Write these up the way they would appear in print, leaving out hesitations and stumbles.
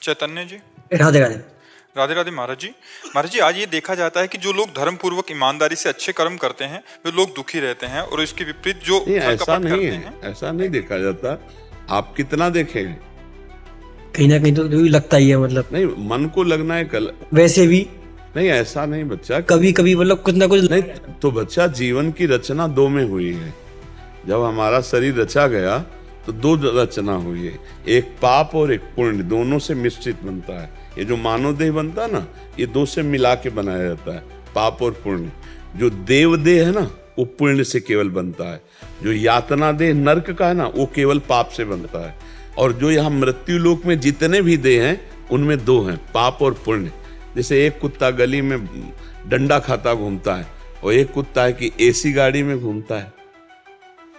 चैतन्य जी। राधे राधे। राधे राधे महाराज जी। महाराज जी, आज ये देखा जाता है कि जो लोग धर्म पूर्वक ईमानदारी से अच्छे कर्म करते हैं वे लोग दुखी रहते हैं, और इसके विपरीत जो नहीं, छल ऐसा कपट नहीं करते है, हैं। ऐसा नहीं देखा जाता। आप कितना देखें, कहीं ना कहीं तो लगता ही है, मतलब नहीं मन को लगना है कल। वैसे भी नहीं ऐसा नहीं बच्चा, कभी कभी मतलब कुछ ना कुछ नहीं तो बच्चा, जीवन की रचना दो में हुई है। जब हमारा शरीर रचा गया तो दो रचना हुई है, एक पाप और एक पुण्य, दोनों से मिश्रित बनता है। ये जो मानव देह बनता है ना, ये दो से मिला के बनाया जाता है, पाप और पुण्य। जो देव देह है ना, वो पुण्य से केवल बनता है। जो यातना देह नरक का है ना, वो केवल पाप से बनता है। और जो यहाँ मृत्यु लोक में जितने भी देह हैं, उनमें दो हैं, पाप और पुण्य। जैसे एक कुत्ता गली में डंडा खाता घूमता है, और एक कुत्ता है कि एसी गाड़ी में घूमता है।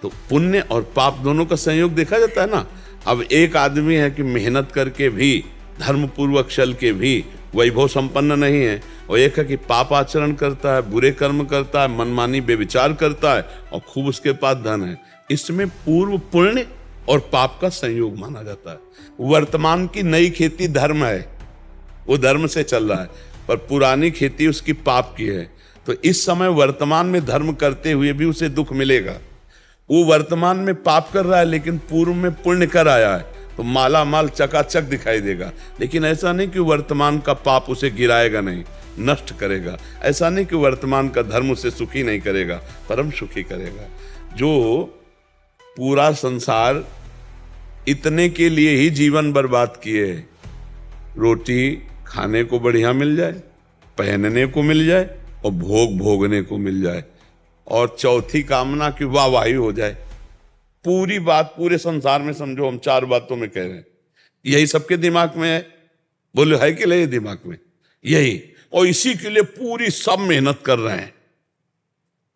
तो पुण्य और पाप दोनों का संयोग देखा जाता है ना। अब एक आदमी है कि मेहनत करके भी, धर्म पूर्वक चल के भी वैभव संपन्न नहीं है, और एक है कि पाप आचरण करता है, बुरे कर्म करता है, मनमानी बेविचार करता है, और खूब उसके पास धन है। इसमें पूर्व पुण्य और पाप का संयोग माना जाता है। वर्तमान की नई खेती धर्म है, वो धर्म से चल रहा है, पर पुरानी खेती उसकी पाप की है। तो इस समय वर्तमान में धर्म करते हुए भी उसे दुख मिलेगा। वो वर्तमान में पाप कर रहा है, लेकिन पूर्व में पुण्य कर आया है, तो माला माल चकाचक दिखाई देगा। लेकिन ऐसा नहीं कि वर्तमान का पाप उसे गिराएगा नहीं, नष्ट करेगा। ऐसा नहीं कि वर्तमान का धर्म उसे सुखी नहीं करेगा, परम सुखी करेगा। जो पूरा संसार इतने के लिए ही जीवन बर्बाद किए, रोटी खाने को बढ़िया मिल जाए, पहनने को मिल जाए, और भोग भोगने को मिल जाए, और चौथी कामना की वाहवाही हो जाए। पूरी बात पूरे संसार में समझो हम चार बातों में कह रहे हैं, यही सबके दिमाग में है। बोले है कि नहीं दिमाग में यही, और इसी के लिए पूरी सब मेहनत कर रहे हैं।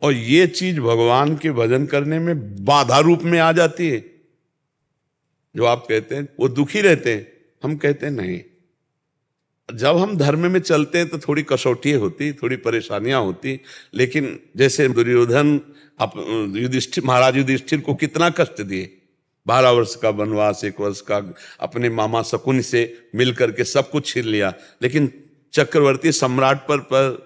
और ये चीज भगवान के भजन करने में बाधा रूप में आ जाती है। जो आप कहते हैं वो दुखी रहते हैं, हम कहते हैं नहीं। जब हम धर्म में चलते हैं तो थोड़ी कसौटी होती, थोड़ी परेशानियां होती। लेकिन जैसे दुर्योधन युधिष्ठिर, महाराज युधिष्ठिर को कितना कष्ट दिए, 12 वर्ष का वनवास, 1 वर्ष का अपने मामा शकुनि से मिल करके सब कुछ छीन लिया। लेकिन चक्रवर्ती सम्राट पर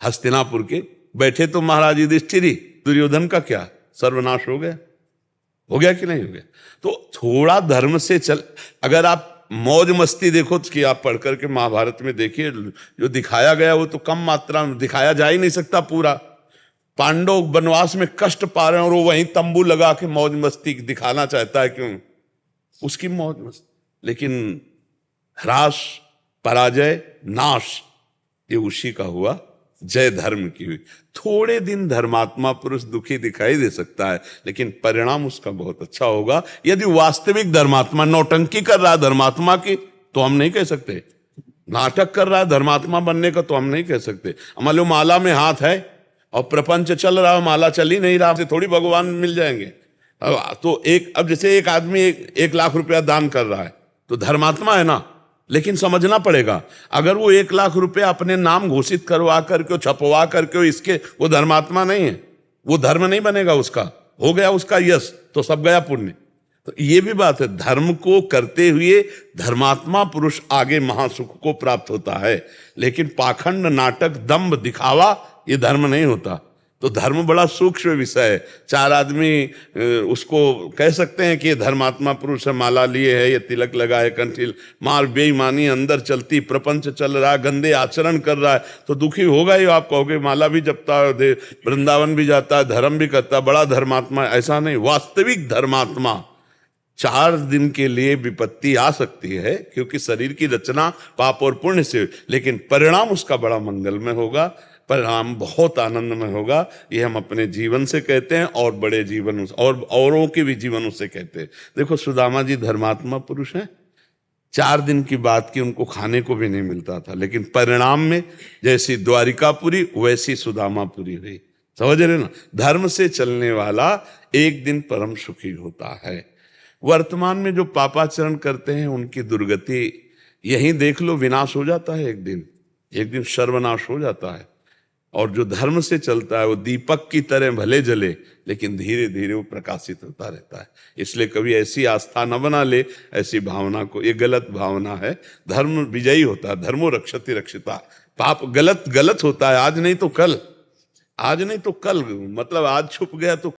हस्तिनापुर के बैठे तो महाराज युधिष्ठिर ही, दुर्योधन का क्या सर्वनाश हो गया कि नहीं हो गया। तो थोड़ा धर्म से चल, अगर आप मौज मस्ती देखो कि आप पढ़ करके महाभारत में देखिए, जो दिखाया गया वो तो कम मात्रा में दिखाया जा ही नहीं सकता पूरा। पांडव वनवास में कष्ट पा रहे हैं, और वो वहीं तंबू लगा के मौज मस्ती दिखाना चाहता है, क्यों उसकी मौज मस्ती। लेकिन ह्रास, पराजय, नाश, ये उसी का हुआ, जय धर्म की हुई। थोड़े दिन धर्मात्मा पुरुष दुखी दिखाई दे सकता है, लेकिन परिणाम उसका बहुत अच्छा होगा। यदि वास्तविक धर्मात्मा नौटंकी कर रहा है धर्मात्मा की, तो हम नहीं कह सकते। नाटक कर रहा है धर्मात्मा बनने का, तो हम नहीं कह सकते। मान लो माला में हाथ है और प्रपंच चल रहा है, माला चल ही नहीं रहा, से थोड़ी भगवान मिल जाएंगे। तो अब जैसे एक आदमी 1 लाख रुपया दान कर रहा है, तो धर्मात्मा है ना। लेकिन समझना पड़ेगा, अगर वो 1 लाख रुपया अपने नाम घोषित करवा करके, छपवा करके, इसके वो धर्मात्मा नहीं है, वो धर्म नहीं बनेगा उसका। हो गया उसका यश, तो सब गया पुण्य। तो ये भी बात है, धर्म को करते हुए धर्मात्मा पुरुष आगे महासुख को प्राप्त होता है। लेकिन पाखंड, नाटक, दंभ, दिखावा, ये धर्म नहीं होता। तो धर्म बड़ा सूक्ष्म विषय है। 4 आदमी उसको कह सकते हैं कि ये धर्मात्मा पुरुष है, माला लिए है, ये तिलक लगा है, कंठील, माल बेईमानी अंदर चलती, प्रपंच चल रहा है, गंदे आचरण कर रहा है, तो दुखी होगा ही। आप कहोगे माला भी जपता है, वृंदावन भी जाता है, धर्म भी करता है, बड़ा धर्मात्मा। ऐसा नहीं। वास्तविक धर्मात्मा 4 दिन के लिए विपत्ति आ सकती है, क्योंकि शरीर की रचना पाप और पुण्य से, लेकिन परिणाम उसका बड़ा मंगलमय होगा, परिणाम बहुत आनंदमय होगा। ये हम अपने जीवन से कहते हैं, और बड़े जीवन और औरों के भी जीवनों से कहते हैं। देखो सुदामा जी धर्मात्मा पुरुष हैं, 4 दिन की बात की, उनको खाने को भी नहीं मिलता था, लेकिन परिणाम में जैसी द्वारिकापुरी वैसी सुदामापुरी हुई। समझ रहे ना। धर्म से चलने वाला एक दिन परम सुखी होता है। वर्तमान में जो पापाचरण करते हैं उनकी दुर्गति यहीं देख लो, विनाश हो जाता है। एक दिन सर्वनाश हो जाता है। और जो धर्म से चलता है वो दीपक की तरह भले जले, लेकिन धीरे धीरे वो प्रकाशित होता रहता है। इसलिए कभी ऐसी आस्था न बना ले, ऐसी भावना को, ये गलत भावना है। धर्म विजयी होता है, धर्मो रक्षति रक्षिता। पाप गलत गलत होता है, आज नहीं तो कल, आज नहीं तो कल, मतलब आज छुप गया तो